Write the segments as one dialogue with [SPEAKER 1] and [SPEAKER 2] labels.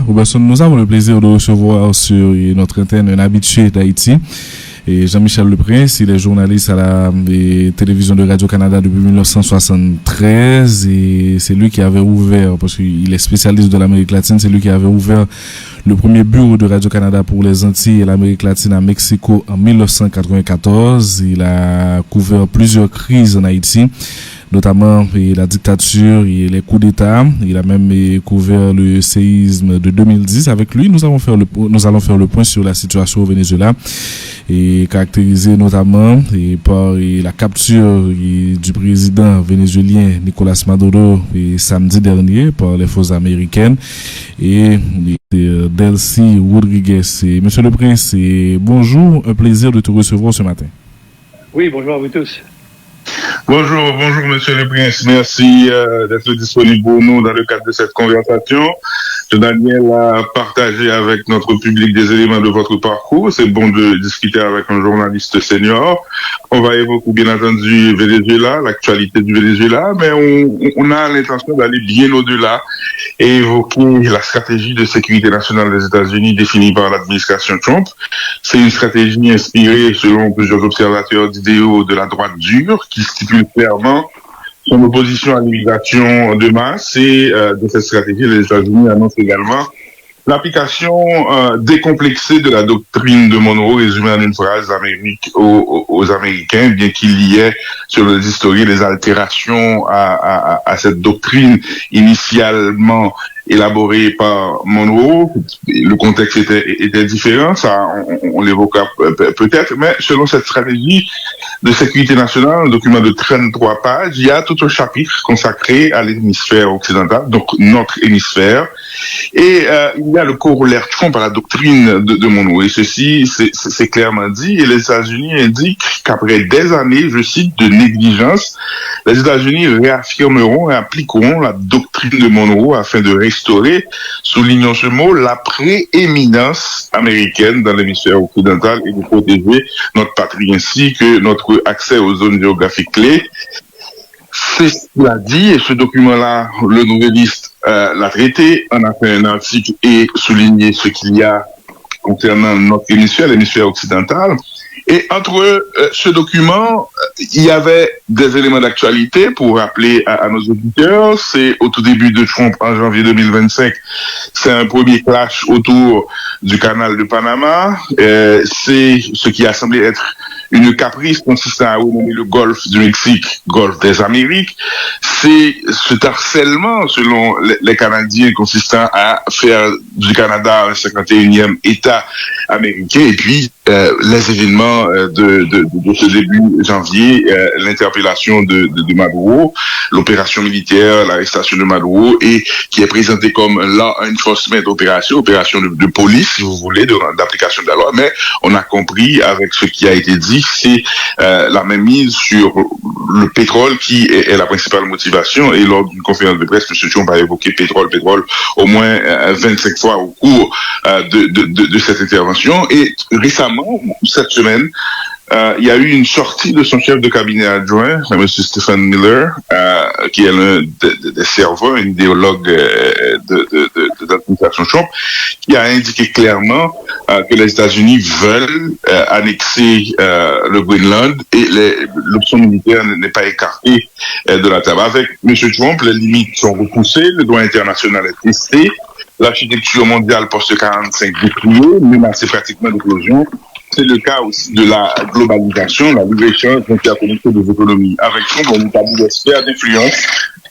[SPEAKER 1] Robertson, nous avons le plaisir de recevoir sur notre antenne un habitué d'Haïti. Et Jean-Michel Leprince, il est journaliste à la télévision de Radio-Canada depuis 1973 et c'est lui qui avait ouvert, parce qu'il est spécialiste de l'Amérique latine, c'est lui qui avait ouvert le premier bureau de Radio-Canada pour les Antilles et l'Amérique latine à Mexico en 1994. Il a couvert plusieurs crises en Haïti, notamment la dictature et les coups d'État. Il a même couvert le séisme de 2010. Avec lui, nous allons faire le point sur la situation au Venezuela, et caractérisé notamment par la capture du président vénézuélien Nicolas Maduro samedi dernier par les forces américaines et Delcy Rodriguez. Monsieur le Prince, bonjour, un plaisir de te recevoir ce matin.
[SPEAKER 2] Oui, bonjour à vous tous.
[SPEAKER 3] Bonjour, Monsieur le Prince. Merci d'être disponible pour nous dans le cadre de cette conversation. Daniel a partagé avec notre public des éléments de votre parcours. C'est bon de discuter avec un journaliste senior. On va évoquer bien entendu Venezuela, l'actualité du Venezuela, mais on a l'intention d'aller bien au-delà et évoquer la stratégie de sécurité nationale des États-Unis définie par l'administration Trump. C'est une stratégie inspirée, selon plusieurs observateurs, d'idéaux de la droite dure qui stipule clairement son opposition à l'immigration de masse et de cette stratégie, les États-Unis annoncent également l'application décomplexée de la doctrine de Monroe, résumée en une phrase aux Américains, bien qu'il y ait sur les historiens des altérations à cette doctrine initialement élaborée par Monroe. Le contexte était différent, ça on l'évoquera peut-être, mais selon cette stratégie de sécurité nationale, un document de 33 pages, il y a tout un chapitre consacré à l'hémisphère occidental, donc notre hémisphère, et il y a le corollaire Trump à la doctrine de Monroe. Et ceci, c'est clairement dit, et les États-Unis indiquent qu'après des années, je cite, de négligence, les États-Unis réaffirmeront et appliqueront la doctrine de Monroe afin de restaurer, soulignons ce mot, la prééminence américaine dans l'hémisphère occidental et de protéger notre patrie ainsi que notre accès aux zones géographiques clés. C'est ce qu'il a dit, et ce document-là, le nouvelliste l'a traité, en a fait un article et souligné ce qu'il y a concernant notre hémisphère, l'hémisphère occidental. Et entre ce document, il y avait des éléments d'actualité pour rappeler à nos auditeurs. C'est au tout début de Trump, en janvier 2025, c'est un premier clash autour du canal de Panama. C'est ce qui a semblé être une caprice consistant à renommer le golfe du Mexique, golfe des Amériques. C'est cet harcèlement, selon les Canadiens, consistant à faire du Canada un 51e État américain. Et puis, les événements de ce début janvier, l'interpellation de Maduro, l'opération militaire, l'arrestation de Maduro, et qui est présentée comme law enforcement opération de police, si vous voulez, d'application de la loi. Mais on a compris, avec ce qui a été dit, c'est la même mise sur le pétrole qui est la principale motivation. Et lors d'une conférence de presse, M. Trump a évoqué pétrole au moins 25 fois au cours de cette intervention. Et récemment, cette semaine, il y a eu une sortie de son chef de cabinet adjoint, M. Stephen Miller, qui est l'un des serveurs, un idéologue de l'administration Trump, qui a indiqué clairement que les États-Unis veulent annexer le Groenland et l'option militaire n'est pas écartée de la table. Avec M. Trump, les limites sont repoussées, le droit international est testé, l'architecture mondiale post-45 dépliée, menacée pratiquement d'éclosion. C'est le cas aussi de la globalisation, la libre-échange interconnectée des économies. Avec Trump, on établit des sphères d'influence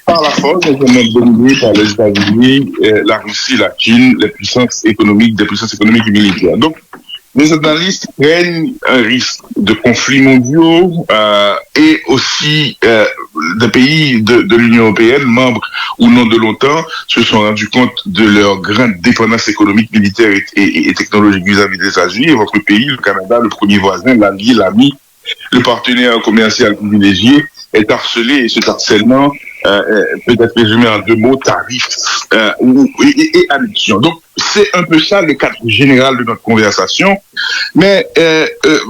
[SPEAKER 3] par la force, notamment dominées par les États-Unis, la Russie, la Chine, des puissances économiques et militaires. Donc, les analystes craignent un risque de conflits mondiaux et aussi des pays de l'Union européenne, membres ou non de l'OTAN, se sont rendus compte de leur grande dépendance économique, militaire et technologique vis-à-vis des États-Unis. Et votre pays, le Canada, le premier voisin, l'allié, l'ami, le partenaire commercial privilégié, est harcelé, et cet harcèlement peut être résumé en deux mots, tarifs et addiction. Donc, c'est un peu ça le cadre général de notre conversation. Mais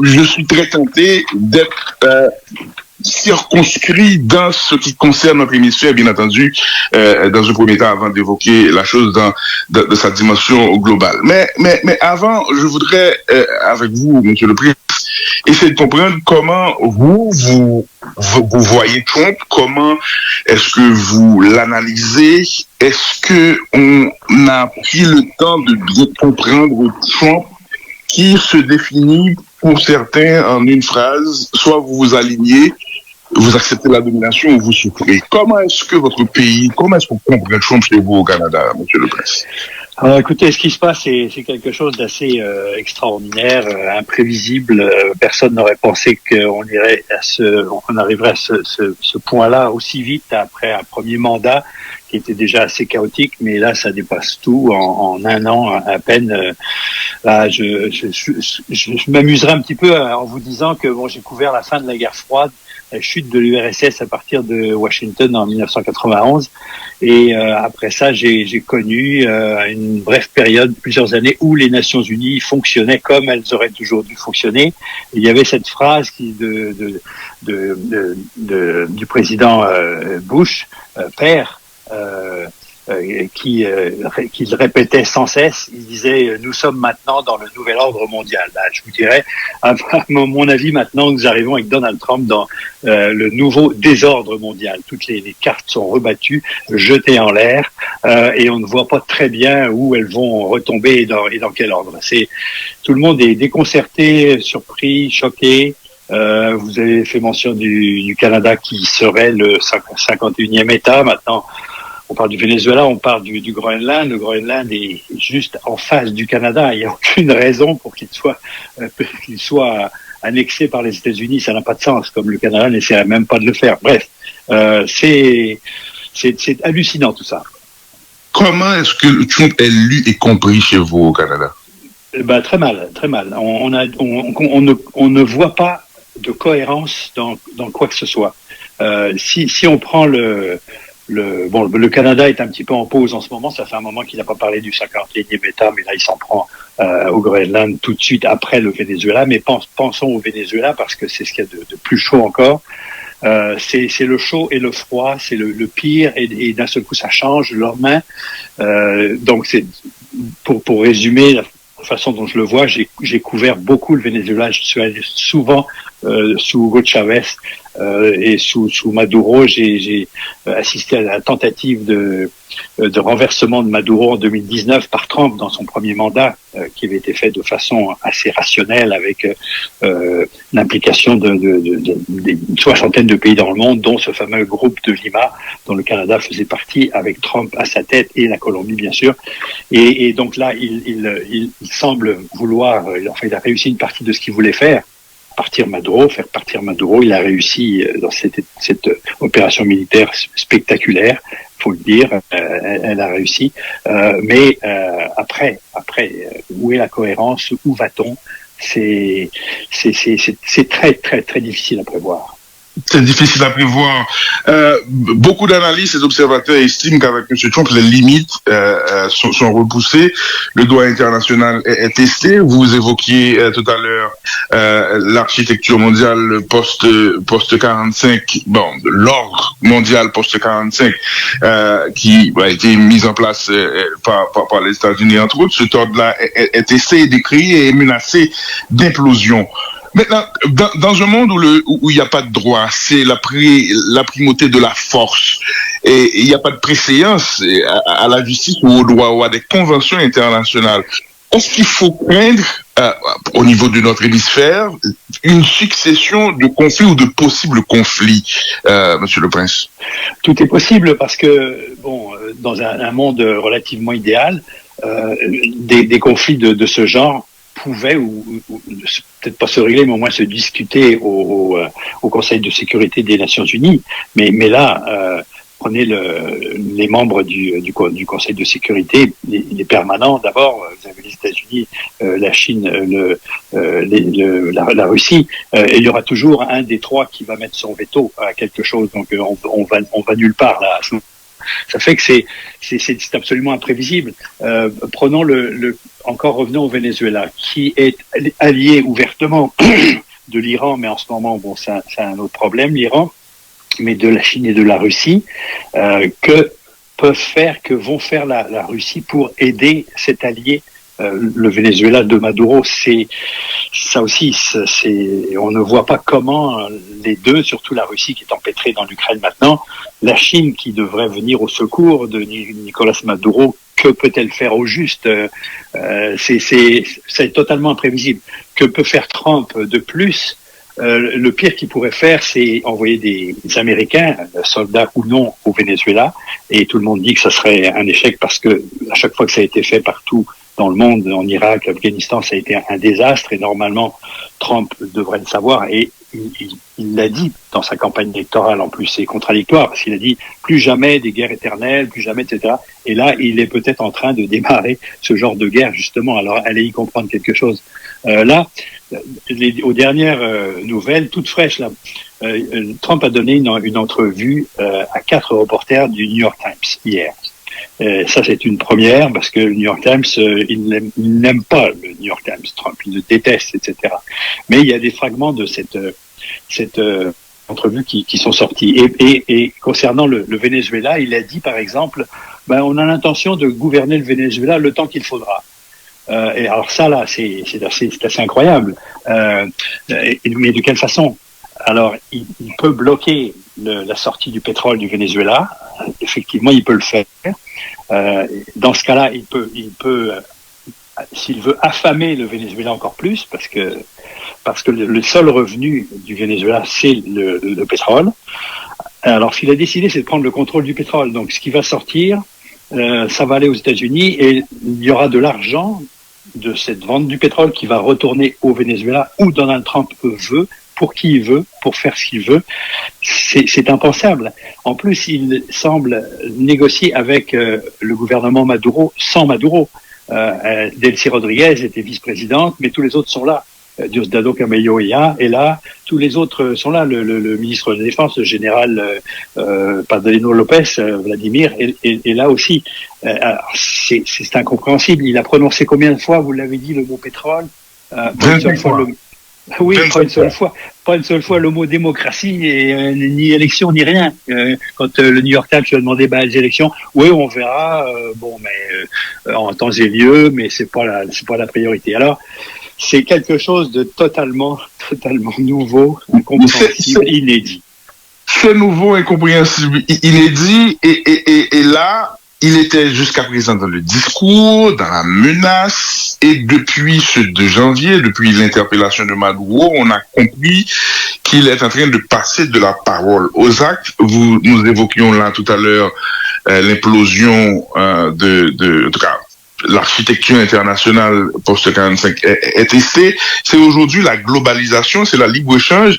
[SPEAKER 3] je suis très tenté d'être circonscrit dans ce qui concerne notre hémisphère, bien entendu, dans un premier temps, avant d'évoquer la chose de sa dimension globale. Mais avant, je voudrais, avec vous, Monsieur le Président, essayer de comprendre comment vous voyez Trump, comment est-ce que vous l'analysez, est-ce que on a pris le temps de bien comprendre Trump qui se définit pour certains en une phrase, soit vous vous alignez, vous acceptez la domination ou vous souffrez. Comment est-ce que votre pays, comment est-ce qu'on comprend Trump chez vous au Canada, Monsieur le Prince?
[SPEAKER 2] Alors, écoutez, ce qui se passe, c'est quelque chose d'assez extraordinaire, imprévisible. Personne n'aurait pensé qu'on irait on arriverait à ce point-là aussi vite après un premier mandat qui était déjà assez chaotique, mais là, ça dépasse tout en un an à peine. Là, je m'amuserai un petit peu en vous disant que j'ai couvert la fin de la guerre froide, la chute de l'URSS à partir de Washington en 1991. Et après ça, j'ai connu une brève période, plusieurs années, où les Nations Unies fonctionnaient comme elles auraient toujours dû fonctionner. Et il y avait cette phrase du président Bush, père, qu'il répétait sans cesse. Il disait: nous sommes maintenant dans le nouvel ordre mondial. Là, je vous dirais, à mon avis, maintenant nous arrivons avec Donald Trump dans le nouveau désordre mondial. Toutes les cartes sont rebattues, jetées en l'air, et on ne voit pas très bien où elles vont retomber et dans quel ordre. Tout le monde est déconcerté, surpris, choqué. Vous avez fait mention du Canada qui serait le 51e État. Maintenant, on parle du Venezuela, on parle du Groenland. Le Groenland est juste en face du Canada. Il n'y a aucune raison pour qu'il soit annexé par les États-Unis. Ça n'a pas de sens, comme le Canada n'essaierait même pas de le faire. Bref, c'est hallucinant tout ça.
[SPEAKER 3] Comment est-ce que Trump est lu et compris chez vous au Canada?
[SPEAKER 2] Très mal, très mal. On ne voit pas de cohérence dans quoi que ce soit. Si on prend le Canada est un petit peu en pause en ce moment. Ça fait un moment qu'il n'a pas parlé du 51e État, mais là, il s'en prend au Groenland tout de suite après le Venezuela. Mais pensons au Venezuela parce que c'est ce qu'il y a de plus chaud encore. C'est le chaud et le froid, c'est le pire, et d'un seul coup, ça change le lendemain. Donc, c'est pour résumer la façon dont je le vois, j'ai couvert beaucoup le Venezuela. Je suis allé souvent sous Hugo Chavez et sous Maduro. J'ai assisté à la tentative de renversement de Maduro en 2019 par Trump dans son premier mandat, qui avait été fait de façon assez rationnelle avec l'implication d'une soixantaine de pays dans le monde, dont ce fameux groupe de Lima, dont le Canada faisait partie, avec Trump à sa tête, et la Colombie bien sûr. Et donc là, il semble vouloir, il a réussi une partie de ce qu'il voulait faire partir Maduro. Il a réussi dans cette opération militaire spectaculaire, faut le dire. Elle a réussi. Mais après, où est la cohérence? Où va-t-on? C'est très, très, très difficile à prévoir.
[SPEAKER 3] C'est difficile à prévoir. Beaucoup d'analystes et d'observateurs estiment qu'avec M. Trump, les limites sont repoussées. Le droit international est testé. Vous évoquiez tout à l'heure l'architecture mondiale post 45, l'ordre mondial post 45 qui a été mis en place par les États-Unis entre autres. Cet ordre-là est testé et décrit et est menacé d'implosion. Maintenant, dans un monde où il n'y a pas de droit, c'est la primauté de la force, et il n'y a pas de préséance à la justice ou au droit ou à des conventions internationales. Est-ce qu'il faut craindre, au niveau de notre hémisphère, une succession de conflits ou de possibles conflits, Monsieur le Prince?
[SPEAKER 2] Tout est possible parce que, dans un monde relativement idéal, des conflits de ce genre pouvaient, ou peut-être pas se régler, mais au moins se discuter au Conseil de sécurité des Nations Unies. Mais là, prenez les membres du Conseil de sécurité, les permanents d'abord. Vous avez les États-Unis, la Chine, la Russie. Et il y aura toujours un des trois qui va mettre son veto à quelque chose. Donc on va nulle part là. Ça fait que c'est absolument imprévisible. Revenons au Venezuela, qui est allié ouvertement de l'Iran, mais en ce moment, bon, c'est un autre problème, l'Iran, mais de la Chine et de la Russie, que vont faire la Russie pour aider cet allié, le Venezuela de Maduro. C'est ça aussi, on ne voit pas comment les deux, surtout la Russie qui est empêtrée dans l'Ukraine maintenant, la Chine qui devrait venir au secours de Nicolas Maduro, que peut-elle faire au juste? C'est totalement imprévisible. Que peut faire Trump de plus? Le pire qu'il pourrait faire, c'est envoyer des Américains, soldats ou non, au Venezuela. Et tout le monde dit que ça serait un échec parce que à chaque fois que ça a été fait partout dans le monde, en Irak, Afghanistan, ça a été un désastre. Et normalement, Trump devrait le savoir. Et il l'a dit dans sa campagne électorale. En plus, c'est contradictoire parce qu'il a dit plus jamais des guerres éternelles, plus jamais, etc. Et là, il est peut-être en train de démarrer ce genre de guerre, justement. Alors, allez y comprendre quelque chose. Là, aux dernières nouvelles, toutes fraîches, là, Trump a donné une entrevue à 4 reporters du New York Times hier. Ça, c'est une première parce que le New York Times, il n'aime pas le New York Times, Trump, il le déteste, etc. Mais il y a des fragments de cette entrevue qui sont sortis. Et concernant le Venezuela, il a dit, par exemple, on a l'intention de gouverner le Venezuela le temps qu'il faudra. Et alors ça, là, c'est assez incroyable. Mais de quelle façon? Alors, il peut bloquer la sortie du pétrole du Venezuela. Effectivement, il peut le faire. Dans ce cas-là, il peut, s'il veut affamer le Venezuela encore plus, parce que le seul revenu du Venezuela, c'est le pétrole. Alors, s'il a décidé, c'est de prendre le contrôle du pétrole. Donc, ce qui va sortir, ça va aller aux États-Unis et il y aura de l'argent de cette vente du pétrole qui va retourner au Venezuela où Donald Trump veut, pour qui il veut, pour faire ce qu'il veut. C'est impensable. En plus, il semble négocier avec le gouvernement Maduro sans Maduro. Delcy Rodriguez était vice-présidente, mais tous les autres sont là. Diosdado Cabello est là, tous les autres sont là. Le ministre de la Défense, le général Padrino Lopez, Vladimir, est là aussi. C'est incompréhensible. Il a prononcé combien de fois, vous l'avez dit, le mot pétrole? Pas une seule fois. Oui, pas une seule fois le mot démocratie et ni élection ni rien. Quand le New York Times lui a demandé les élections, oui, on verra. En temps et lieu, mais c'est pas la priorité. Alors, c'est quelque chose de totalement nouveau, incompréhensible, inédit.
[SPEAKER 3] C'est nouveau, incompréhensible, inédit, et là, il était jusqu'à présent dans le discours, dans la menace, et depuis ce 2 janvier, depuis l'interpellation de Maduro, on a compris qu'il est en train de passer de la parole aux actes. Nous évoquions là tout à l'heure l'implosion en tout cas, l'architecture internationale post-45 est testée. C'est aujourd'hui la globalisation, c'est la libre-échange,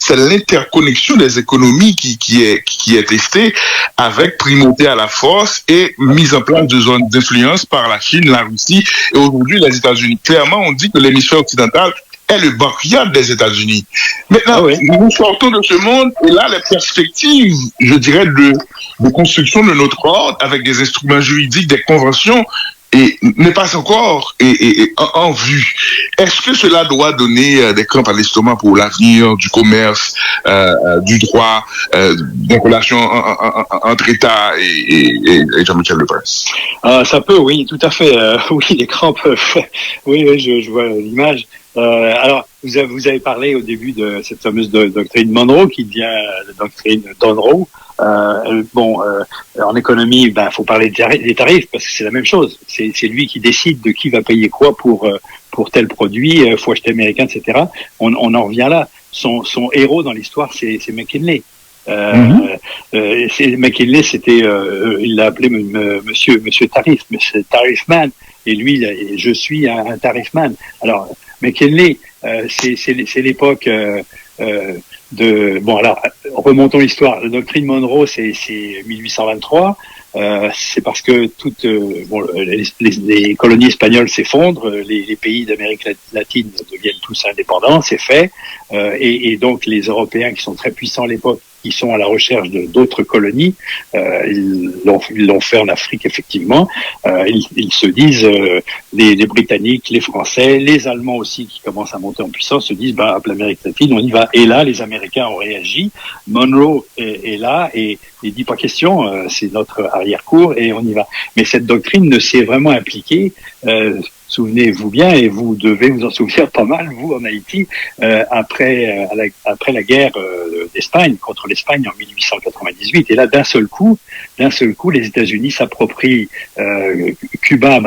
[SPEAKER 3] c'est l'interconnexion des économies qui est testée avec primauté à la force et mise en place de zones d'influence par la Chine, la Russie et aujourd'hui les États-Unis. Clairement, on dit que l'hémisphère occidental est le backyard des États-Unis. Maintenant, nous sortons de ce monde et là, les perspectives, je dirais, de construction de notre ordre avec des instruments juridiques, des conventions, et n'est pas encore en vue. Est-ce que cela doit donner des crampes à l'estomac pour l'avenir du commerce, du droit, des relations entre États et Jean-Michel Le Prince?
[SPEAKER 2] Ça peut, oui, tout à fait. Oui, les crampes. Oui, je vois l'image. Alors, vous avez parlé au début de cette fameuse doctrine Monroe qui devient la doctrine Monroe. En économie, faut parler des tarifs parce que c'est la même chose. C'est lui qui décide de qui va payer quoi pour tel produit, faut acheter américain, etc. On en revient là. Son héros dans l'histoire, c'est McKinley. McKinley, c'était, il l'a appelé Monsieur Tarif, Monsieur Tarifman. Et lui, je suis un tarifman. Alors, McKinley, c'est l'époque alors, remontons l'histoire. La doctrine Monroe, c'est 1823. C'est parce que les colonies espagnoles s'effondrent, les pays d'Amérique latine deviennent tous indépendants, c'est fait. Et donc, les Européens qui sont très puissants à l'époque qui sont à la recherche d'autres colonies. Ils l'ont fait en Afrique, effectivement. Ils se disent, les Britanniques, les Français, les Allemands aussi, qui commencent à monter en puissance, se disent, bah, l'Amérique latine, on y va. Et là, les Américains ont réagi. Monroe est là et il dit pas question, c'est notre arrière-cour et on y va. Mais cette doctrine ne s'est vraiment appliquée. Souvenez-vous bien, et vous devez vous en souvenir pas mal, vous, en Haïti, après la guerre d'Espagne, contre l'Espagne en 1898. Et là, d'un seul coup, les États-Unis s'approprient Cuba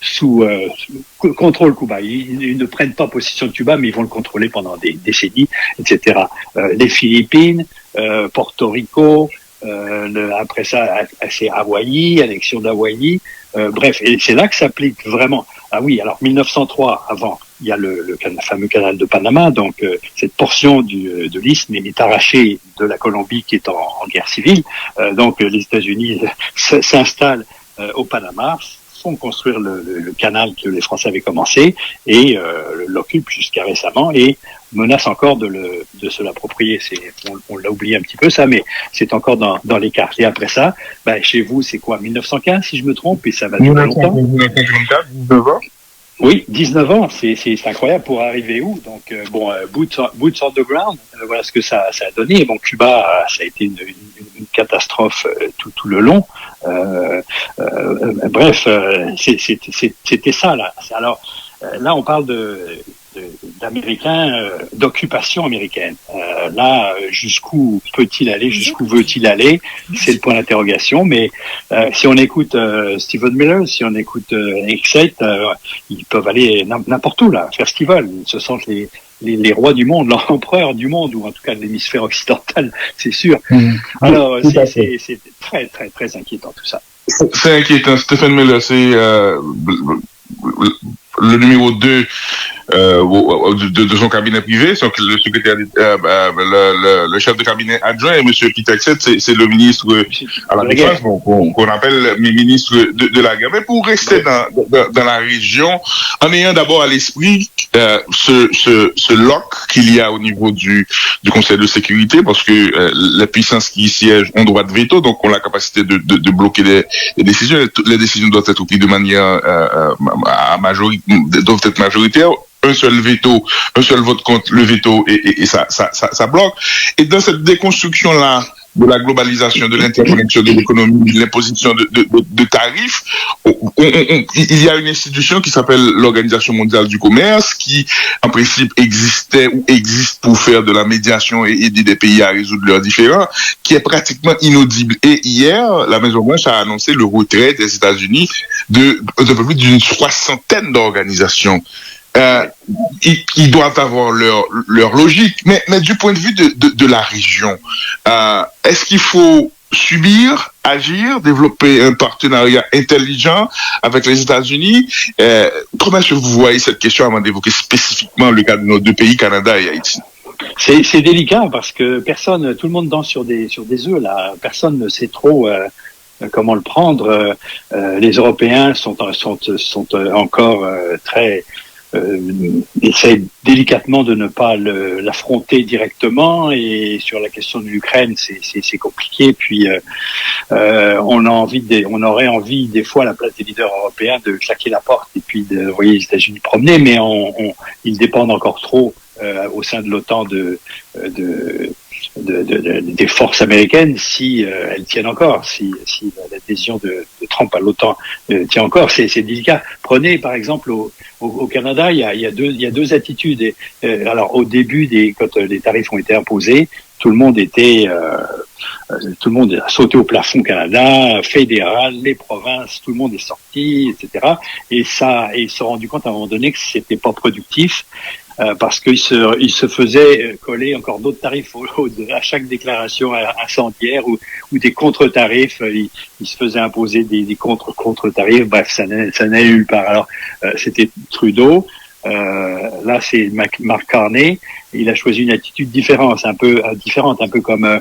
[SPEAKER 2] sous contrôle Cuba. Ils ne prennent pas possession de Cuba, mais ils vont le contrôler pendant des décennies, etc. Les Philippines, Porto Rico, après ça, c'est Hawaï, annexion d'Hawaï. Bref, et c'est là que s'applique vraiment. Ah oui, alors 1903, avant, il y a le fameux canal de Panama, donc cette portion de l'isthme est arrachée de la Colombie qui est en guerre civile. Donc les États-Unis s'installent au Panama, font construire le canal que les Français avaient commencé et l'occupent jusqu'à récemment et menacent encore de se l'approprier. On l'a oublié un petit peu ça, mais c'est encore dans les cartes. Et après ça, chez vous, c'est quoi, 1915 si je me trompe, et ça va durer longtemps.
[SPEAKER 3] 1944, 19 ans.
[SPEAKER 2] Oui, 19 ans, c'est incroyable pour arriver où. Donc boots on the ground, voilà ce que ça a donné. Bon, Cuba, ça a été une catastrophe tout le long. Bref, c'était ça là. Alors là, on parle d'Américains, d'occupation américaine. Là, jusqu'où peut-il aller, jusqu'où veut-il aller, c'est le point d'interrogation. Mais si on écoute Stephen Miller, si on écoute Exeit, ils peuvent aller n'importe où là, faire ce qu'ils veulent. Ils se sentent les rois du monde, l'empereur du monde, ou en tout cas de l'hémisphère occidental, c'est sûr. Alors, c'est très, très, très inquiétant tout ça.
[SPEAKER 3] C'est inquiétant. Stephen Miller, c'est le numéro 2 de son cabinet privé, le secrétaire, le chef de cabinet adjoint, et M. Peter Exeit, c'est le ministre à la défense, qu'on appelle ministre de la guerre. Mais pour rester dans la région, en ayant d'abord à l'esprit ce lock qu'il y a au niveau du Conseil de sécurité, parce que les puissances qui y siègent ont droit de veto, donc ont la capacité de bloquer les décisions. Les décisions doivent être prises de manière doivent être majoritaires. Un seul veto, un seul vote contre le veto et ça bloque. Et dans cette déconstruction-là de la globalisation, de l'interconnexion de l'économie, de l'imposition de tarifs, il y a une institution qui s'appelle l'Organisation mondiale du commerce, qui en principe existait ou existe pour faire de la médiation et aider des pays à résoudre leurs différends, qui est pratiquement inaudible. Et hier, la Maison-Blanche a annoncé le retrait des États-Unis d'un peu plus d'une 60aine d'organisations. Ils doivent avoir leur logique, mais du point de vue de la région, est-ce qu'il faut subir, agir, développer un partenariat intelligent avec les États-Unis? Comment est-ce que vous voyez cette question avant d'évoquer spécifiquement le cas de nos deux pays, Canada et Haïti?
[SPEAKER 2] C'est délicat parce que tout le monde danse sur des œufs là. Personne ne sait trop comment le prendre. Les Européens sont encore très essaye délicatement de ne pas l'affronter directement, et sur la question de l'Ukraine c'est compliqué. Puis on aurait envie des fois à la place des leaders européens de claquer la porte et puis de envoyer les États-Unis promener, mais ils dépendent encore trop au sein de l'OTAN des forces américaines, si elles tiennent encore, si l'adhésion de Trump à l'OTAN tient encore, c'est délicat. Prenez par exemple au Canada, il y a deux attitudes. Alors au début quand les tarifs ont été imposés, tout le monde a sauté au plafond Canada, fédéral, les provinces, tout le monde est sorti, etc. Et ils se sont rendus compte à un moment donné que c'était pas productif. Parce qu'il se faisait coller encore d'autres tarifs à chaque déclaration incendiaire ou des contre-tarifs. Il se faisait imposer des contre-tarifs. Bref, ça n'allait nulle part. Alors, c'était Trudeau. Là, c'est Mark Carney. Il a choisi une attitude différente, un peu comme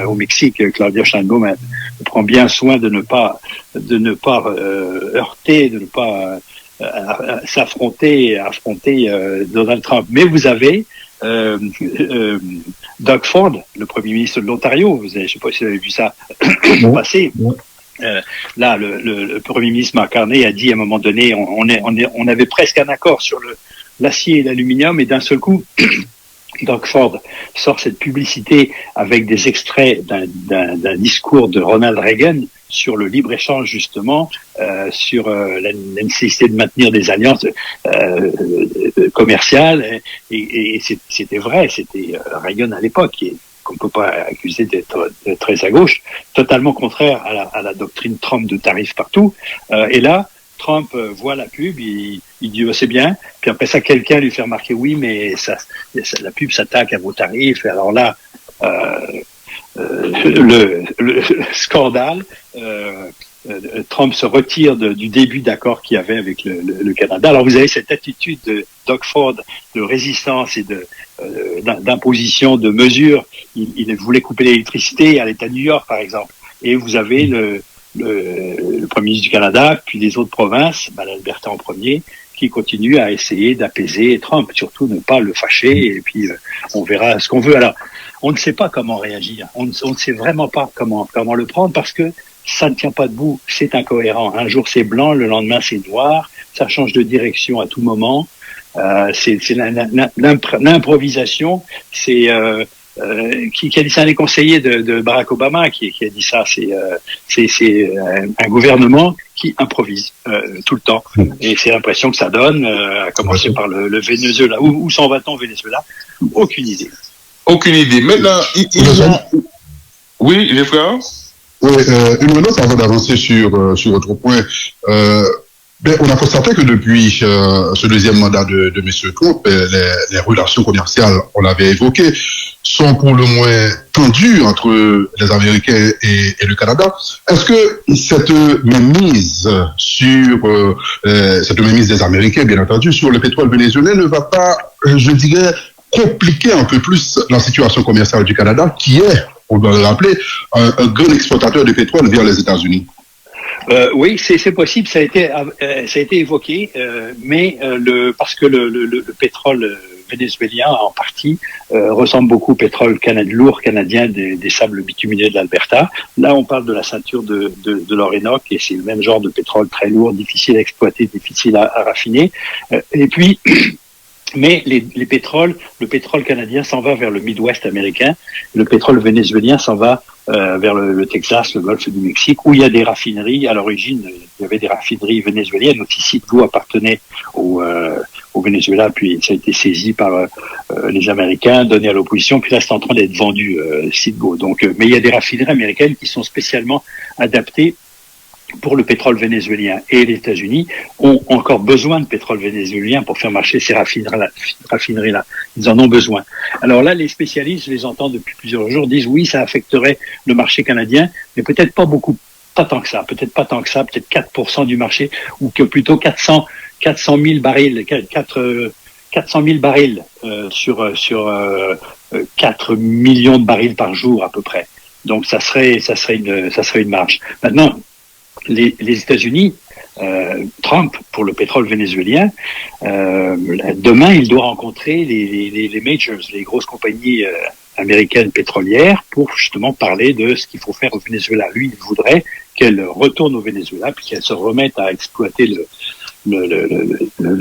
[SPEAKER 2] au Mexique. Claudia Sheinbaum prend bien soin de ne pas heurter, de ne pas affronter Donald Trump. Mais vous avez Doug Ford, le premier ministre de l'Ontario, je ne sais pas si vous avez vu ça passer. Là, le premier ministre Mark Carney a dit à un moment donné, on avait presque un accord sur l'acier et l'aluminium, et d'un seul coup, Doug Ford sort cette publicité avec des extraits d'un discours de Ronald Reagan sur le libre-échange, justement, sur la nécessité de maintenir des alliances commerciales. Et c'était vrai, c'était Reagan à l'époque, qu'on ne peut pas accuser d'être très à gauche, totalement contraire à la doctrine Trump de tarifs partout. Et là, Trump voit la pub, il dit c'est bien, puis après ça, quelqu'un lui fait remarquer oui, mais la pub s'attaque à vos tarifs. Et alors là, le scandale, Trump se retire du début d'accord qu'il y avait avec le Canada. Alors vous avez cette attitude de Doug Ford de résistance et d'imposition de mesures. Il voulait couper l'électricité à l'État de New York, par exemple. Et vous avez le Premier ministre du Canada, puis les autres provinces, l'Alberta en premier, qui continuent à essayer d'apaiser Trump, surtout ne pas le fâcher, et puis on verra ce qu'on veut. Alors, on ne sait pas comment réagir, on ne sait vraiment pas comment le prendre, parce que ça ne tient pas debout, c'est incohérent. Un jour c'est blanc, le lendemain c'est noir, ça change de direction à tout moment, c'est l'improvisation, c'est... qui a dit ça, un des conseillers de Barack Obama qui a dit ça, c'est un gouvernement qui improvise tout le temps, et c'est l'impression que ça donne, à commencer par le Venezuela. Où s'en va-t-on au Venezuela? Aucune idée.
[SPEAKER 3] Maintenant, oui, les frères.
[SPEAKER 4] Oui, une minute avant d'avancer sur votre point. On a constaté que depuis ce deuxième mandat de M. Trump, les relations commerciales, on l'avait évoqué, sont pour le moins tendues entre les Américains et le Canada. Est-ce que cette mainmise des Américains, bien entendu, sur le pétrole vénézuélien ne va pas, je dirais, compliquer un peu plus la situation commerciale du Canada, qui est, on doit le rappeler, un grand exportateur de pétrole vers les États-Unis?
[SPEAKER 2] Oui, c'est possible, ça a été évoqué, mais parce que le pétrole vénézuélien en partie ressemble beaucoup au pétrole lourd canadien des sables bitumineux de l'Alberta. Là, on parle de la ceinture de l'Orénoque, et c'est le même genre de pétrole très lourd, difficile à exploiter, difficile à raffiner. Et puis mais le pétrole canadien s'en va vers le Midwest américain, le pétrole vénézuélien s'en va vers le Texas, le golfe du Mexique, où il y a des raffineries. À l'origine, il y avait des raffineries vénézuéliennes. Notre Citgo appartenait au Venezuela, puis ça a été saisi par les Américains, donné à l'opposition, puis là c'est en train d'être vendu, Citgo. Donc, mais il y a des raffineries américaines qui sont spécialement adaptées pour le pétrole vénézuélien, et les États-Unis ont encore besoin de pétrole vénézuélien pour faire marcher ces raffineries-là. Ils en ont besoin. Alors là, les spécialistes, je les entends depuis plusieurs jours, disent oui, ça affecterait le marché canadien, mais peut-être pas beaucoup, pas tant que ça, peut-être 4% du marché, ou que plutôt 400 000 barils, 400 000 barils sur 4 millions de barils par jour à peu près. Donc ça serait une marge. Maintenant, les États-Unis, Trump, pour le pétrole vénézuélien, demain, il doit rencontrer les majors, les grosses compagnies américaines pétrolières, pour justement parler de ce qu'il faut faire au Venezuela. Lui, il voudrait qu'elle retourne au Venezuela, puis qu'elle se remette à exploiter le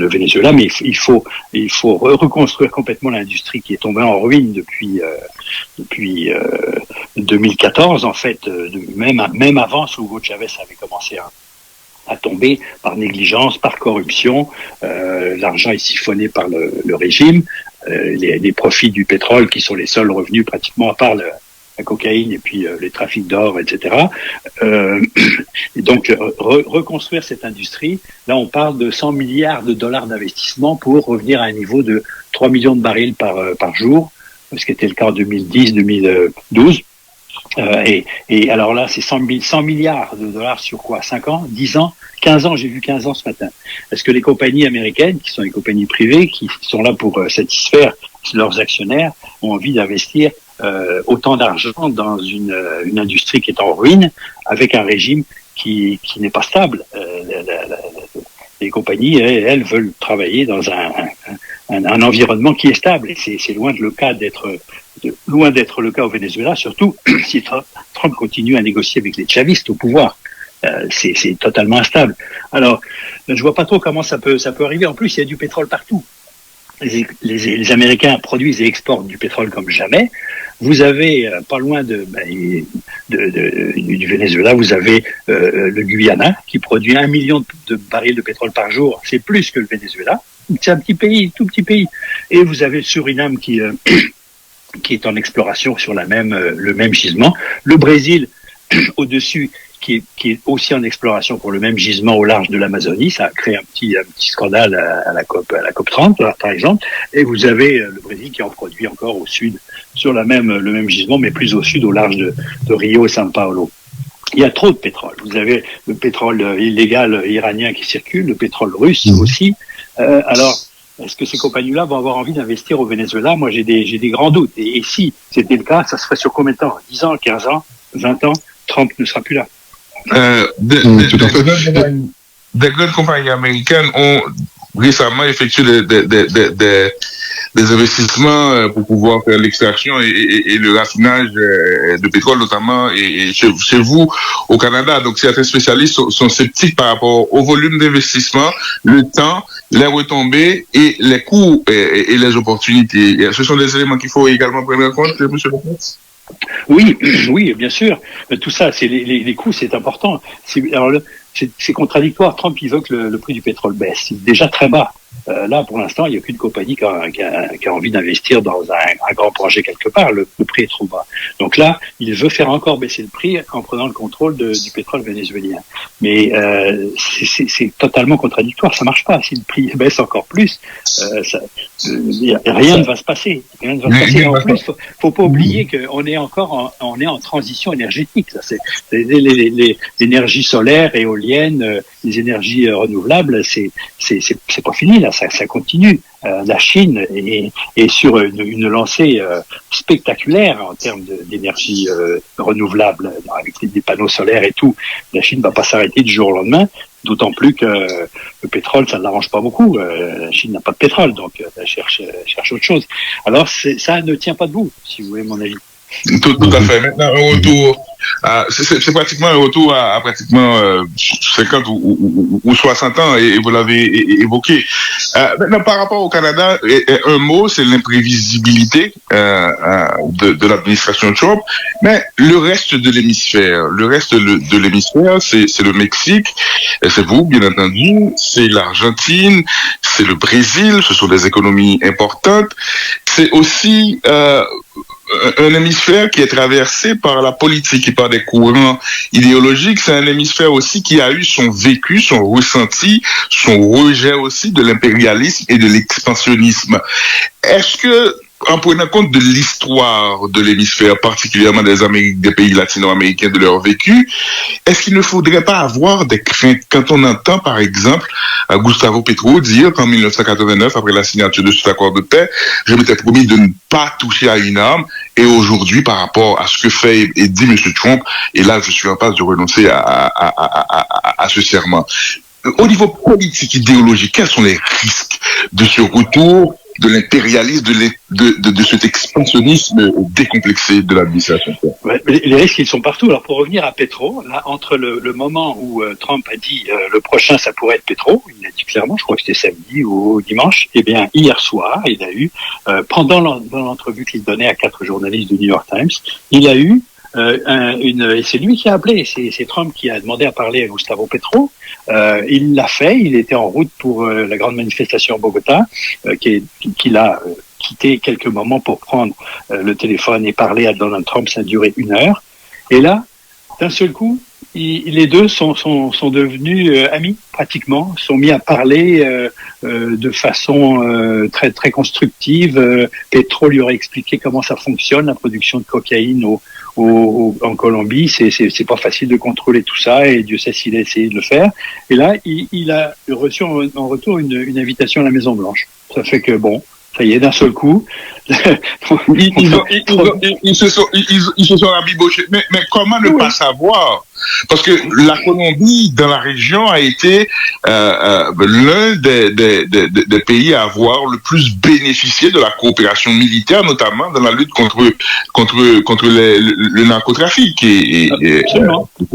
[SPEAKER 2] Venezuela, mais il faut reconstruire complètement l'industrie qui est tombée en ruine depuis 2014, en fait, même avant, sous Hugo Chavez avait commencé à tomber par négligence, par corruption. L'argent est siphonné par le régime. Les profits du pétrole, qui sont les seuls revenus pratiquement, à part la cocaïne et puis les trafics d'or, etc. Et donc, reconstruire cette industrie, là on parle de 100 milliards de dollars d'investissement pour revenir à un niveau de 3 millions de barils par jour, ce qui était le cas en 2010-2012. Et alors là, c'est 100 milliards de dollars sur quoi? 5 ans? 10 ans? 15 ans? J'ai vu 15 ans ce matin. Est-ce que les compagnies américaines, qui sont des compagnies privées, qui sont là pour satisfaire leurs actionnaires, ont envie d'investir autant d'argent dans une industrie qui est en ruine, avec un régime qui n'est pas stable? Les compagnies, elles veulent travailler dans un environnement qui est stable. Et c'est loin de le cas loin d'être le cas au Venezuela, surtout si Trump continue à négocier avec les chavistes au pouvoir. C'est totalement instable. Alors, je vois pas trop comment ça peut arriver. En plus, il y a du pétrole partout. Les Américains produisent et exportent du pétrole comme jamais. Vous avez, pas loin du Venezuela, vous avez le Guyana qui produit 1 million de barils de pétrole par jour. C'est plus que le Venezuela. C'est un petit pays, tout petit pays. Et vous avez le Suriname qui est en exploration sur le même gisement. Le Brésil, au-dessus, qui est aussi en exploration pour le même gisement au large de l'Amazonie. Ça a créé un petit scandale à la COP 30, par exemple. Et vous avez le Brésil qui en produit encore au sud sur le même gisement, mais plus au sud, au large de Rio et São Paulo. Il y a trop de pétrole. Vous avez le pétrole illégal iranien qui circule, le pétrole russe aussi. Alors, est-ce que ces compagnies-là vont avoir envie d'investir au Venezuela? Moi, j'ai des grands doutes. Et si c'était le cas, ça se ferait sur combien de temps? 10 ans, 15 ans, 20 ans? Trump ne sera plus là.
[SPEAKER 3] Des grandes compagnies américaines ont récemment effectué des investissements pour pouvoir faire l'extraction et le raffinage de pétrole, notamment et chez vous au Canada. Donc certains spécialistes sont sceptiques par rapport au volume d'investissement, le temps, les retombées et les coûts et les opportunités. Ce sont des éléments qu'il faut également prendre en compte, M. le Prince.
[SPEAKER 2] Oui, bien sûr. Tout ça, c'est les coûts, c'est important. C'est contradictoire. Trump, il veut que le prix du pétrole baisse. C'est déjà très bas. Là, pour l'instant, il n'y a qu'une compagnie qui a envie d'investir dans un grand projet quelque part. Le prix est trop bas. Donc là, il veut faire encore baisser le prix en prenant le contrôle du pétrole vénézuélien. Mais c'est totalement contradictoire. Ça marche pas. Si le prix baisse encore plus, rien ne va se passer. Rien ne va se passer. En plus, faut pas oublier qu'on est on est en transition énergétique. C'est l'énergie solaire, éolienne, les énergies renouvelables. C'est pas fini là. Ça continue. La Chine est sur une lancée spectaculaire en termes d'énergie renouvelable, avec des panneaux solaires et tout. La Chine va pas s'arrêter du jour au lendemain, d'autant plus que le pétrole, ça ne l'arrange pas beaucoup. La Chine n'a pas de pétrole, donc elle cherche autre chose. Alors ça ne tient pas debout, si vous voulez mon avis.
[SPEAKER 3] Tout à fait. Maintenant, un retour, c'est pratiquement un retour à pratiquement 50 ou 60 ans, et vous l'avez évoqué. Maintenant, par rapport au Canada, un mot, c'est l'imprévisibilité de l'administration Trump, mais le reste de l'hémisphère, c'est le Mexique, c'est vous, bien entendu, c'est l'Argentine, c'est le Brésil, ce sont des économies importantes, c'est aussi un hémisphère qui est traversé par la politique et par des courants idéologiques. C'est un hémisphère aussi qui a eu son vécu, son ressenti, son rejet aussi de l'impérialisme et de l'expansionnisme. Est-ce que, en prenant compte de l'histoire de l'hémisphère, particulièrement des pays latino-américains, de leur vécu, est-ce qu'il ne faudrait pas avoir des craintes quand on entend, par exemple, Gustavo Petro dire qu'en 1989, après la signature de cet accord de paix, je m'étais promis de ne pas toucher à une arme, et aujourd'hui, par rapport à ce que fait et dit M. Trump, et là, je suis en passe de renoncer à ce serment. Au niveau politique, idéologique, quels sont les risques de ce retour de l'impérialisme, de cet expansionnisme décomplexé de l'administration?
[SPEAKER 2] Les risques, ils sont partout. Alors, pour revenir à Petro, là, entre le moment où Trump a dit le prochain, ça pourrait être Petro, il l'a dit clairement, je crois que c'était samedi ou dimanche, eh bien, hier soir, il a eu, pendant l'entrevue qu'il donnait à 4 journalistes du New York Times, il a eu et c'est lui qui a appelé, c'est Trump qui a demandé à parler à Gustavo Petro. Il l'a fait, il était en route pour la grande manifestation à Bogota, qu'il a quitté quelques moments pour prendre le téléphone et parler à Donald Trump. Ça a duré 1 heure. Et là, d'un seul coup, les deux sont devenus amis pratiquement, sont mis à parler de façon très très constructive. Petro lui aurait expliqué comment ça fonctionne, la production de cocaïne en Colombie. C'est pas facile de contrôler tout ça, et Dieu sait s'il a essayé de le faire. Et là, il a reçu en retour une invitation à la Maison Blanche. Ça fait que bon, ça y est, d'un seul coup.
[SPEAKER 3] Ils se sont rabibochés. Mais comment ne pas savoir Parce que la Colombie, dans la région, a été l'un des pays à avoir le plus bénéficié de la coopération militaire, notamment dans la lutte contre le narcotrafic.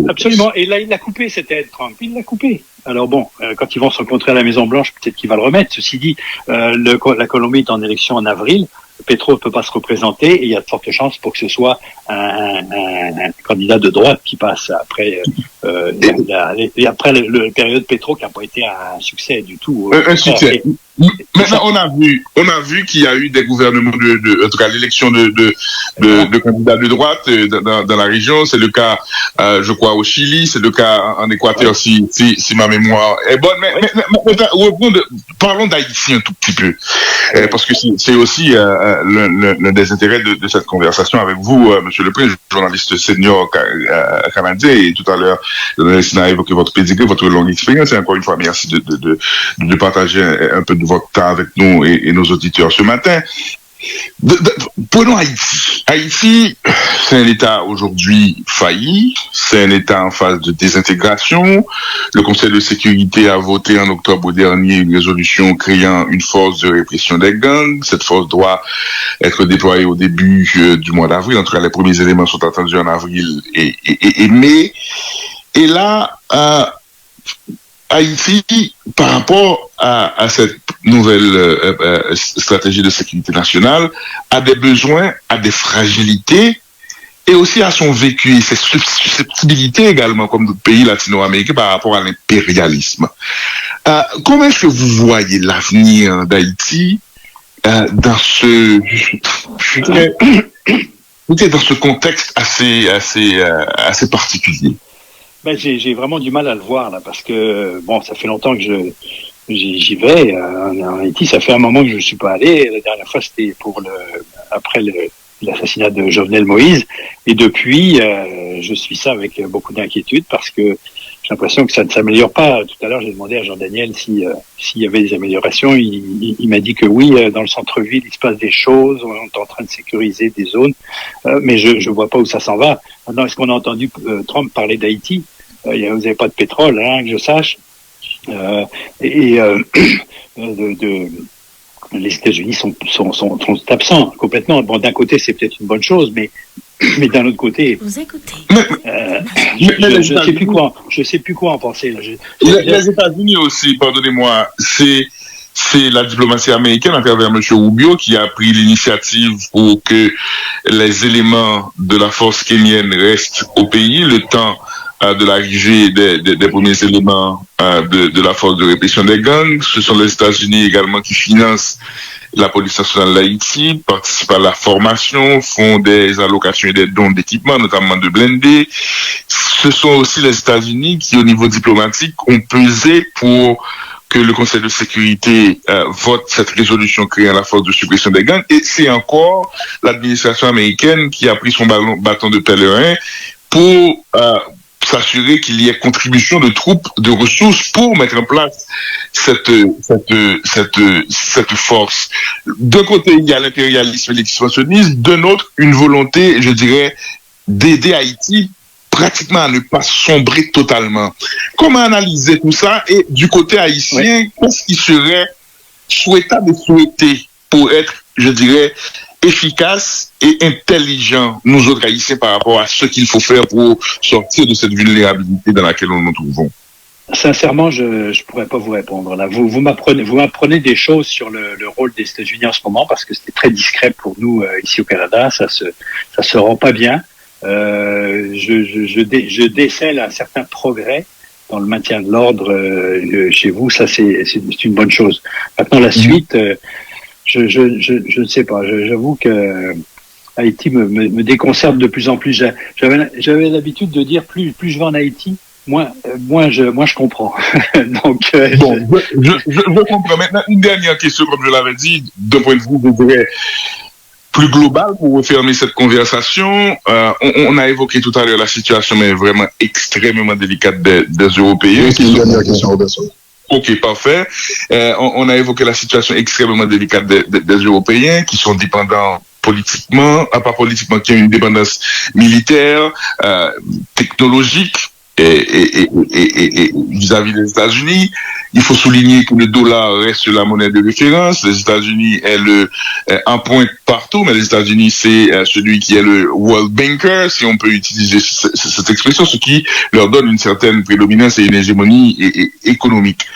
[SPEAKER 2] Absolument. Et là, il l'a coupé, cette aide, Trump. Il l'a coupé. Alors bon, quand ils vont se rencontrer à la Maison-Blanche, peut-être qu'il va le remettre. Ceci dit, la Colombie est en élection en avril. Petro ne peut pas se représenter et il y a de fortes chances pour que ce soit un candidat de droite qui passe après après la période Petro qui n'a pas été un succès du tout.
[SPEAKER 3] Un succès. Maintenant, on a vu qu'il y a eu des gouvernements en tout cas, l'élection de candidats de droite dans la région. C'est le cas, je crois, au Chili. C'est le cas en Équateur, si ma mémoire est bonne. Mais parlons d'Haïti un tout petit peu. Parce que c'est aussi l'un des intérêts de cette conversation avec vous, Monsieur le Président, journaliste senior canadien. Et tout à l'heure, le journaliste a évoqué votre pédigré, votre longue expérience. Et encore une fois, merci de partager un peu de votre temps avec nous et nos auditeurs ce matin. Prenons Haïti. Haïti, c'est un État aujourd'hui failli, c'est un État en phase de désintégration. Le Conseil de sécurité a voté en octobre dernier une résolution créant une force de répression des gangs. Cette force doit être déployée au début du mois d'avril. En tout cas, les premiers éléments sont attendus en avril et mai. Et là, Haïti, par rapport à cette nouvelle stratégie de sécurité nationale, a des besoins, a des fragilités, et aussi à son vécu et ses susceptibilités également, comme d'autres pays latino-américains, par rapport à l'impérialisme. Comment est-ce que vous voyez l'avenir d'Haïti dans ce contexte assez particulier?
[SPEAKER 2] J'ai vraiment du mal à le voir là parce que bon, ça fait longtemps que j'y vais en Haïti. Ça fait un moment que je ne suis pas allé. La dernière fois, c'était après l'assassinat de Jovenel Moïse. Et depuis, je suis ça avec beaucoup d'inquiétude parce que j'ai l'impression que ça ne s'améliore pas. Tout à l'heure, j'ai demandé à Jean-Daniel s'il y avait des améliorations. Il m'a dit que oui, dans le centre-ville, il se passe des choses. On est en train de sécuriser des zones, mais je vois pas où ça s'en va. Maintenant, est-ce qu'on a entendu Trump parler d'Haïti? Vous n'avez pas de pétrole, hein, que je sache. Les États-Unis sont absents complètement. Bon, d'un côté, c'est peut-être une bonne chose, mais d'un autre côté,
[SPEAKER 5] vous écoutez.
[SPEAKER 2] Je sais plus quoi en penser. Là.
[SPEAKER 3] Les États-Unis aussi, pardonnez-moi, c'est la diplomatie américaine à travers M. Rubio qui a pris l'initiative pour que les éléments de la force kenyenne restent au pays le temps de l'arrivée des premiers éléments de la force de répression des gangs. Ce sont les États-Unis également qui financent la police nationale d'Haïti, participent à la formation, font des allocations et des dons d'équipement, notamment de blindés. Ce sont aussi les États-Unis qui, au niveau diplomatique, ont pesé pour que le Conseil de sécurité vote cette résolution créant la force de suppression des gangs. Et c'est encore l'administration américaine qui a pris son bâton de pèlerin pour s'assurer qu'il y ait contribution de troupes, de ressources pour mettre en place cette force. D'un côté, il y a l'impérialisme et l'expansionnisme, d'un autre, une volonté, je dirais, d'aider Haïti pratiquement à ne pas sombrer totalement. Comment analyser tout ça? Et du côté haïtien, qu'est-ce qui serait souhaitable et souhaité pour être, je dirais, efficace et intelligent, nous autres haïtiens, par rapport à ce qu'il faut faire pour sortir de cette vulnérabilité dans laquelle nous nous trouvons?
[SPEAKER 2] Sincèrement, je pourrais pas vous répondre. Là, vous m'apprenez des choses sur le rôle des États-Unis en ce moment parce que c'était très discret pour nous ici au Canada. Ça se rend pas bien. Je décèle un certain progrès dans le maintien de l'ordre chez vous. Ça, c'est une bonne chose. Maintenant, la suite, je ne sais pas. J'avoue que Haïti me déconcerte de plus en plus. J'avais l'habitude de dire plus je vais en Haïti, moins je comprends. Donc,
[SPEAKER 3] je comprends. Maintenant, une dernière question, comme je l'avais dit, d'un point de vue, je dirais, plus global pour refermer cette conversation. On a évoqué tout à l'heure la situation, mais vraiment extrêmement délicate des Européens.
[SPEAKER 4] Une dernière question, Robertson.
[SPEAKER 3] Ok, parfait. On a évoqué la situation extrêmement délicate des Européens qui sont dépendants politiquement, pas politiquement, qui ont une dépendance militaire, technologique. vis-à-vis des États-Unis. Il faut souligner que le dollar reste la monnaie de référence. Les États-Unis est en pointe partout, mais les États-Unis, c'est celui qui est le world banker, si on peut utiliser cette expression, ce qui leur donne une certaine prédominance et une hégémonie économique.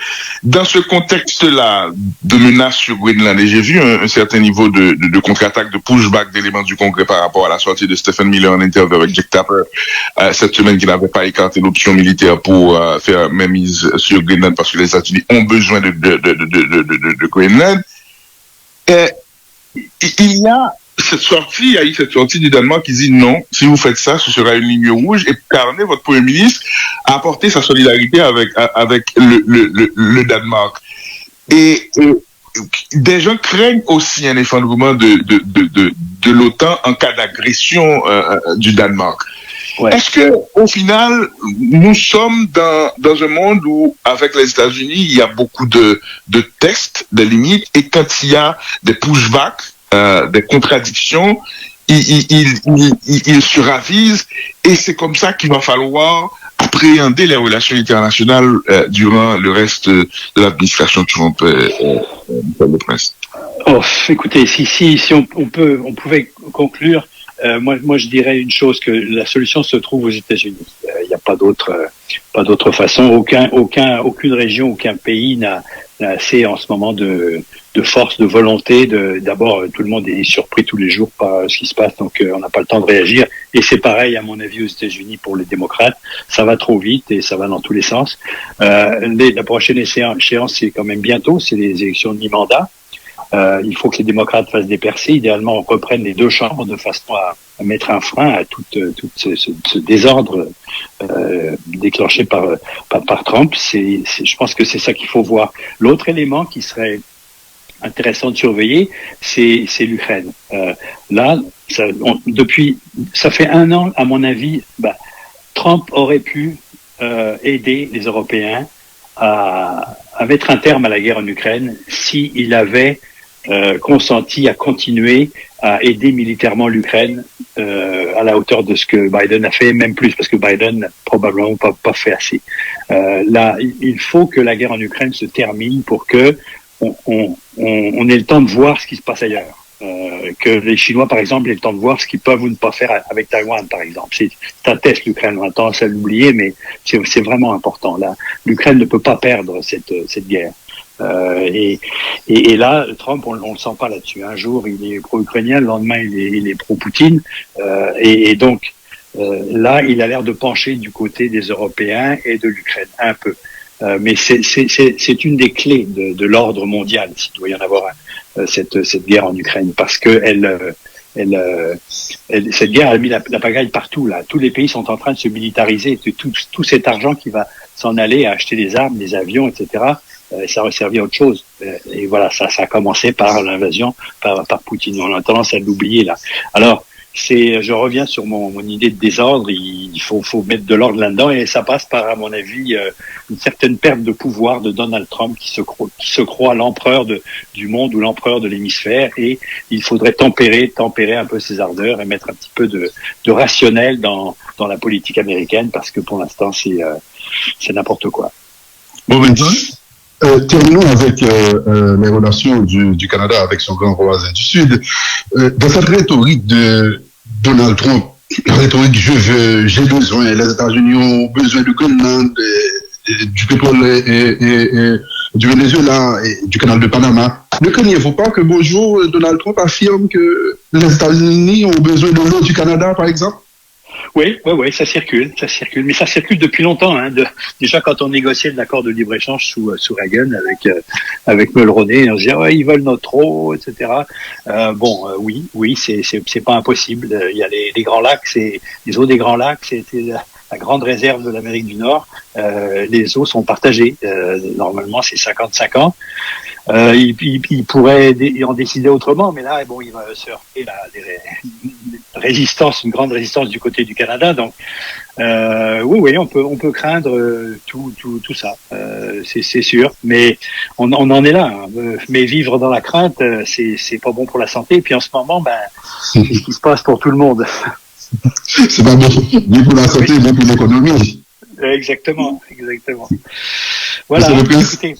[SPEAKER 3] Dans ce contexte-là de menace sur Groenland, et j'ai vu un certain niveau de contre-attaque, de pushback d'éléments du Congrès par rapport à la sortie de Stephen Miller en interview avec Jake Tapper cette semaine, qui n'avait pas écarté l'option militaire pour faire mainmise sur Groenland parce que les États-Unis ont besoin de Groenland. Il y a cette sortie du Danemark qui dit non, si vous faites ça, ce sera une ligne rouge, et Carnet, votre Premier ministre, a apporté sa solidarité avec le Danemark. Et des gens craignent aussi un effondrement de l'OTAN en cas d'agression du Danemark. Ouais. Est-ce que, au final, nous sommes dans un monde où, avec les États-Unis, il y a beaucoup de tests, de limites, et quand il y a des pushbacks, des contradictions, il suravise, et c'est comme ça qu'il va falloir appréhender les relations internationales durant le reste de l'administration Trump, le prince.
[SPEAKER 2] Oh, écoutez, si on pouvait conclure, moi je dirais une chose, que la solution se trouve aux États-Unis. Il n'y a pas d'autre façon. Aucune région, aucun pays n'a assez en ce moment de force, de volonté. D'abord, tout le monde est surpris tous les jours par ce qui se passe, donc on n'a pas le temps de réagir. Et c'est pareil, à mon avis, aux États-Unis pour les démocrates. Ça va trop vite et ça va dans tous les sens. La prochaine échéance, c'est quand même bientôt, c'est les élections de mi-mandat. Il faut que les démocrates fassent des percées. Idéalement, on reprenne les deux chambres de façon à mettre un frein à tout ce désordre déclenché par Trump. Je pense que c'est ça qu'il faut voir. L'autre élément qui serait intéressant de surveiller, c'est l'Ukraine. Là, ça fait 1 an, à mon avis, Trump aurait pu aider les Européens à mettre un terme à la guerre en Ukraine s'il avait consenti à continuer à aider militairement l'Ukraine à la hauteur de ce que Biden a fait, même plus, parce que Biden n'a probablement pas fait assez. Là, il faut que la guerre en Ukraine se termine pour que on ait le temps de voir ce qui se passe ailleurs. Que les Chinois, par exemple, aient le temps de voir ce qu'ils peuvent ou ne pas faire avec Taïwan, par exemple. C'est un test, l'Ukraine. On a tendance à l'oublier, mais c'est vraiment important. Là, l'Ukraine ne peut pas perdre cette guerre. Et là, Trump, on le sent pas là-dessus. Un jour, il est pro-ukrainien, le lendemain, il est pro-Poutine. Et donc, là, il a l'air de pencher du côté des Européens et de l'Ukraine, un peu. Mais c'est une des clés de l'ordre mondial, s'il doit y en avoir cette guerre en Ukraine, parce que cette guerre a mis la pagaille partout, là. Tous les pays sont en train de se militariser. Tout cet argent qui va s'en aller à acheter des armes, des avions, etc., ça va servir à autre chose. Et voilà, ça a commencé par l'invasion par Poutine. On a tendance à l'oublier, là. Alors, je reviens sur mon idée de désordre. Il faut mettre de l'ordre là-dedans, et ça passe par, à mon avis, une certaine perte de pouvoir de Donald Trump qui se croit l'empereur du monde ou l'empereur de l'hémisphère, et il faudrait tempérer un peu ses ardeurs et mettre un petit peu de rationnel dans la politique américaine, parce que pour l'instant c'est n'importe quoi.
[SPEAKER 4] Bon, maintenant, terminons avec les relations du Canada avec son grand voisin du Sud. Dans cette rhétorique de Donald Trump, la rhétorique j'ai besoin, les États-Unis ont besoin du Groenland, du pétrole et du Venezuela et du canal de Panama. Ne craignez-vous pas que bonjour Donald Trump affirme que les États-Unis ont besoin de l'eau du Canada, par exemple?
[SPEAKER 2] Oui, ça circule, mais ça circule depuis longtemps. Déjà, quand on négociait l'accord de libre-échange sous Reagan avec Mulroney, on se disait ils veulent notre eau, etc. Oui, c'est pas impossible. Il y a les Grands Lacs, les eaux des Grands Lacs, c'était la grande réserve de l'Amérique du Nord. Les eaux sont partagées. Normalement, c'est 50-50. Il pourrait en décider autrement, mais là, il va se heurter une grande résistance du côté du Canada. Donc, oui, on peut craindre tout ça, c'est sûr. Mais on en est là. Mais vivre dans la crainte, c'est pas bon pour la santé. Et puis en ce moment, c'est ce qui se passe pour tout le monde.
[SPEAKER 4] C'est pas bon, ni pour la santé, ni pour l'économie.
[SPEAKER 2] Exactement, exactement. Voilà.
[SPEAKER 4] Monsieur le Prince,
[SPEAKER 2] Écoutez,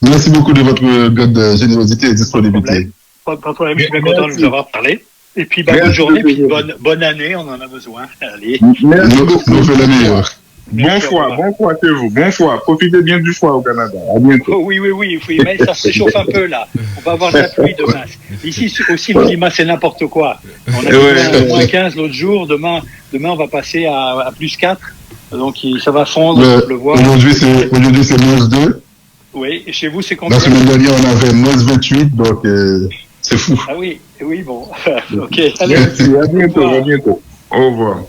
[SPEAKER 4] merci beaucoup de votre grande générosité et disponibilité.
[SPEAKER 2] pas de problème, je suis bien content de vous avoir parlé. Et puis, bonne journée, puis bonne année, on en a besoin. Allez.
[SPEAKER 4] Nous faisons la meilleure.
[SPEAKER 3] Bon foie chez vous. Bon foie. Profitez bien du foie au Canada. À bientôt.
[SPEAKER 2] Oh, oui, mais ça se réchauffe un peu là. On va avoir de la pluie demain. Ici aussi, le climat, c'est n'importe quoi. On a eu moins 15 l'autre jour. Demain, on va passer à plus 4. Donc, ça va fondre, il va pleuvoir.
[SPEAKER 4] Aujourd'hui, c'est moins 2.
[SPEAKER 2] Oui, et chez vous, c'est combien?
[SPEAKER 4] La semaine dernière, on avait moins 28, donc c'est fou.
[SPEAKER 2] Ah oui, bon. Ok, allez.
[SPEAKER 3] Merci, à bientôt. Au revoir.